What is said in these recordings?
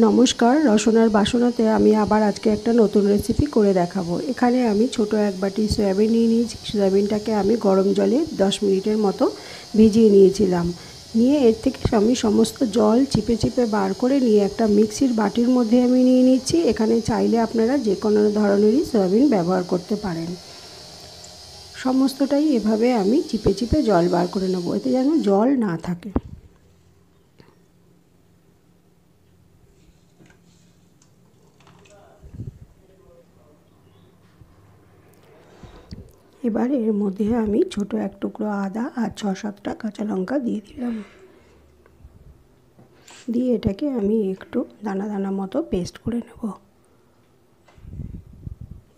নমস্কার, রসনার বাসনাতে আমি আবার আজকে একটা নতুন রেসিপি করে দেখাবো। এখানে আমি ছোট এক বাটি সয়াবিন নিয়ে নিয়েছি। সয়াবিনটাকে আমি গরম জলে 10 মিনিটের মতো ভিজিয়ে নিয়েছিলাম। নিয়ে এর থেকে আমি সমস্ত জল চিপে চিপে বার করে নিয়ে একটা মিক্সির বাটির মধ্যে আমি নিয়ে নিচ্ছি। এখানে চাইলে আপনারা যে কোনো ধরনেরই সয়াবিন ব্যবহার করতে পারেন। সমস্তটাই এভাবে আমি চিপে চিপে জল বার করে নেব, এতে যেন জল না থাকে। এবার এর মধ্যে আমি ছোট এক টুকরো আদা আর 6-7টা কাঁচা লঙ্কা দিয়ে দিলাম। দিয়ে এটাকে আমি একটু দানা দানা মতো পেস্ট করে নেব।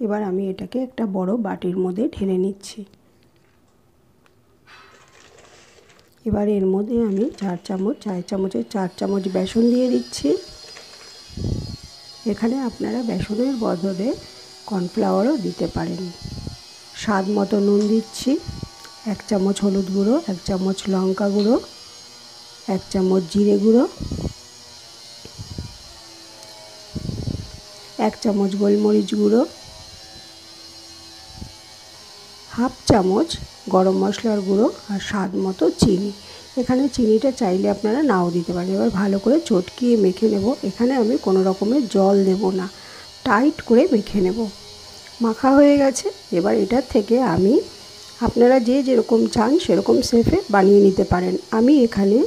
এবার আমি এটাকে একটা বড় বাটির মধ্যে ঢেলে নিচ্ছি। এবার এর মধ্যে আমি চায়ের চামচের 4 চামচ বেসন দিয়ে দিচ্ছি। এখানে আপনারা বেসনের বদলে কর্নফ্লাওয়ারও দিতে পারেন। স্বাদ মতো নুন দিচ্ছি, 1 চামচ হলুদ গুঁড়ো, 1 চামচ লঙ্কা গুঁড়ো, 1 চামচ জিরে গুঁড়ো, 1 চামচ গোলমরিচ গুঁড়ো, হাফ চামচ গরম মশলার গুঁড়ো আর স্বাদ মতো চিনি। এখানে চিনিটা চাইলে আপনারা নাও দিতে পারেন। এবার ভালো করে চটকিয়ে মেখে নেব। এখানে আমি কোনো রকমের জল দেব না, টাইট করে মেখে নেব। মাখা হয়ে গেছে। এবার এটার থেকে আমি আপনারা যে যেরকম চান সেরকম শেপে বানিয়ে নিতে পারেন। আমি এখানে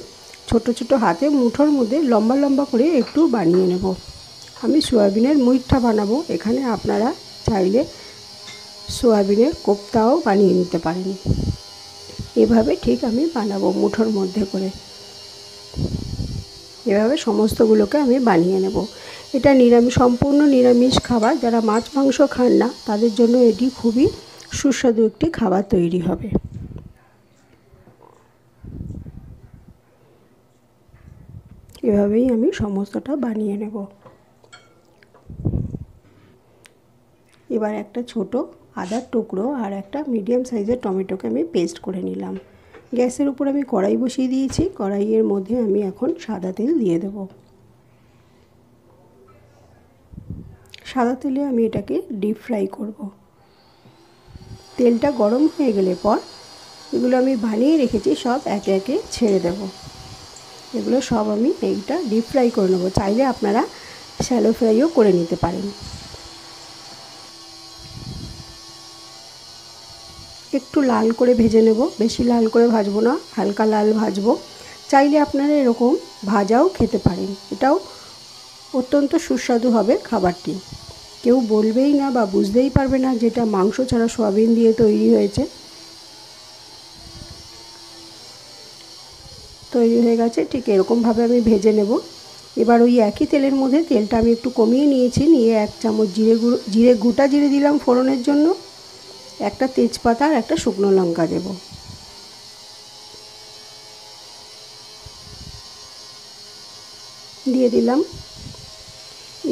ছোট ছোট হাতে মুঠোর মধ্যে লম্বা লম্বা করে একটু বানিয়ে নেব। আমি সয়াবিনের মুইঠা বানাবো। এখানে আপনারা চাইলে সয়াবিনের কোপ্তাও বানিয়ে নিতে পারেন। এভাবে ঠিক আমি বানাবো মুঠোর মধ্যে করে। এভাবে সমস্তগুলোকে আমি বানিয়ে নেব। এটা সম্পূর্ণ নিরামিষ খাবার। যারা মাছ মাংস খান না তাদের জন্য এটি খুবই সুস্বাদু একটি খাবার তৈরি হবে। এভাবেই আমি সমস্তটা বানিয়ে নেব। এবার একটা ছোট আদার টুকরো আর একটা মিডিয়াম সাইজের টমেটোকে আমি পেস্ট করে নিলাম। গ্যাসের উপর আমি কড়াই বসিয়ে দিয়েছি। কড়াইয়ের মধ্যে আমি এখন সাদা তেল দিয়ে দেব। সাদা তেলে আমি এটাকে ডিপ ফ্রাই করব। তেলটা গরম হয়ে গেলে পর এগুলো আমি বানিয়ে রেখেছি সব একে একে ছেড়ে দেব। এগুলো সব আমি এইটা ডিপ ফ্রাই করে নেব। চাইলে আপনারা শ্যালো ফ্রাইও করে নিতে পারেন। একটু লাল করে ভেজে নেব, বেশি লাল করে ভাজবো না, হালকা লাল ভাজবো। চাইলে আপনারা এরকম ভাজাও খেতে পারেন। এটাও অত্যন্ত সুস্বাদু হবে খাবারটি। কেউ বলবেই না বা বুঝতেই পারবে না যেটা মাংস ছাড়া সয়াবিন দিয়ে তৈরি হয়েছে। তৈরি হয়ে গেছে, ঠিক এরকমভাবে আমি ভেজে নেব। এবার ওই একই তেলের মধ্যে তেলটা আমি একটু কমিয়ে নিয়েছি। নিয়ে 1 চামচ গোটা জিরে দিলাম ফোড়নের জন্য, একটা তেজপাতা আর একটা শুকনো লঙ্কা দেব। দিয়ে দিলাম।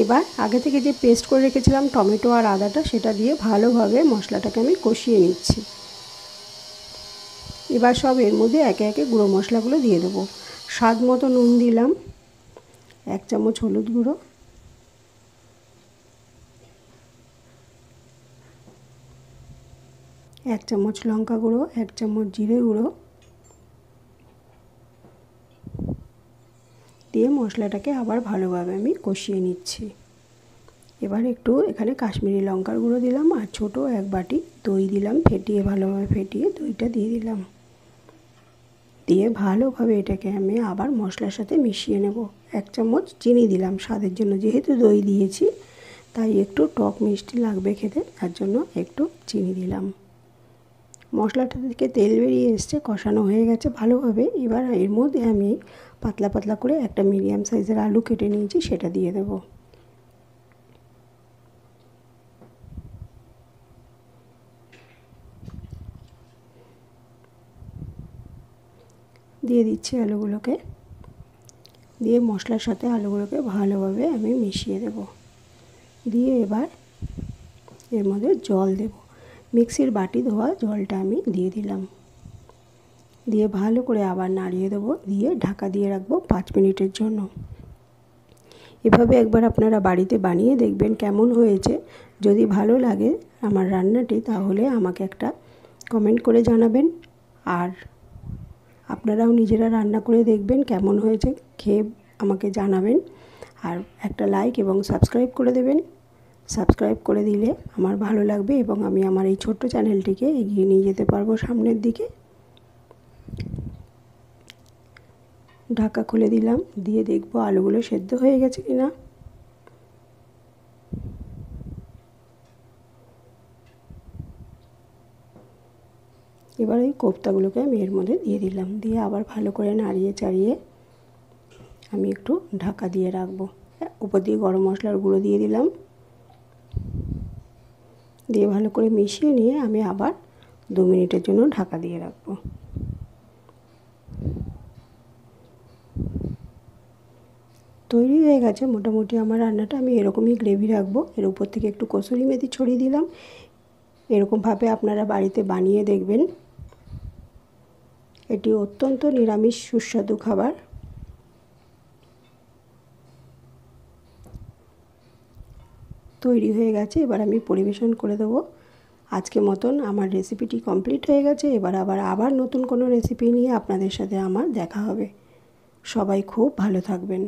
এবার আগে থেকে যে পেস্ট করে রেখেছিলাম টমেটো আর আদাটা, সেটা দিয়ে ভালোভাবে মশলাটাকে আমি কষিয়ে নিচ্ছি। এবার সব এর মধ্যে একে একে গুঁড়ো মশলাগুলো দিয়ে দেবো। স্বাদ মতো নুন দিলাম, 1 চামচ হলুদ গুঁড়ো, 1 চামচ লঙ্কা গুঁড়ো, 1 চামচ জিরে গুঁড়ো দিয়ে মশলাটাকে আবার ভালোভাবে আমি কষিয়ে নিচ্ছি। এবার একটু এখানে কাশ্মীরি লঙ্কার গুঁড়ো দিলাম আর ছোট এক বাটি দই দিলাম, ভালোভাবে ফেটিয়ে দইটা দিয়ে দিলাম। দিয়ে ভালোভাবে এটাকে আমি আবার মশলার সাথে মিশিয়ে নেব। 1 চামচ চিনি দিলাম স্বাদের জন্য, যেহেতু দই দিয়েছি তাই একটু টক মিষ্টি লাগবে খেতে, তার জন্য একটু চিনি দিলাম। মশলাটা থেকে তেল বেরিয়ে এসছে, কষানো হয়ে গেছে ভালোভাবে। এবার এর মধ্যে আমি পাতলা পাতলা করে একটা মিডিয়াম সাইজের আলু কেটে নিয়েছি, সেটা দিয়ে দেব। দিয়ে দিচ্ছি আলুগুলোকে। দিয়ে মশলার সাথে আলুগুলোকে ভালোভাবে আমি মিশিয়ে দেব। দিয়ে এবার এর মধ্যে জল দেব। মিক্সির বাটি ধোয়া জলটা আমি দিয়ে দিলাম। দিয়ে ভালো করে আবার নাড়িয়ে দেবো। দিয়ে ঢাকা দিয়ে রাখবো 5 মিনিটের জন্য। এভাবে একবার আপনারা বাড়িতে বানিয়ে দেখবেন কেমন হয়েছে। যদি ভালো লাগে আমার রান্নাটি তাহলে আমাকে একটা কমেন্ট করে জানাবেন। আর আপনারাও নিজেরা রান্না করে দেখবেন কেমন হয়েছে, খেয়ে আমাকে জানাবেন। আর একটা লাইক এবং সাবস্ক্রাইব করে দেবেন। সাবস্ক্রাইব করে দিলে আমার ভালো লাগবে এবং আমি আমার এই ছোট্ট চ্যানেলটিকে এগিয়ে নিয়ে যেতে পারবো সামনের দিকে। ঢাকা খুলে দিলাম, দিয়ে দেখবো আলুগুলো সেদ্ধ হয়ে গেছে কিনা। এবার এই কোপ্তাগুলোকে আমি এর মধ্যে দিয়ে দিলাম, দিয়ে আবার ভালো করে নাড়িয়ে চাড়িয়ে আমি একটু ঢাকা দিয়ে রাখবো। উপর দিয়ে গরম মশলার গুঁড়ো দিয়ে দিলাম, দিয়ে ভালো করে মিশিয়ে নিয়ে আমি আবার 2 মিনিটের জন্য ঢাকা দিয়ে রাখবো। তৈরি হয়ে গেছে মোটামুটি আমার রান্নাটা। আমি এরকমই গ্রেভি রাখবো। এর উপর থেকে একটু কসুরি মেথি ছড়িয়ে দিলাম। এরকমভাবে আপনারা বাড়িতে বানিয়ে দেখবেন। এটি অত্যন্ত নিরামিষ সুস্বাদু খাবার। তৈরি হয়ে গেছে, এবার আমি পরিবেশন করে দেবো। আজকে মতন আমার রেসিপিটি কমপ্লিট হয়ে গেছে। এবার আবার নতুন কোনো রেসিপি নিয়ে আপনাদের সাথে আমার দেখা হবে। সবাই খুব ভালো থাকবেন।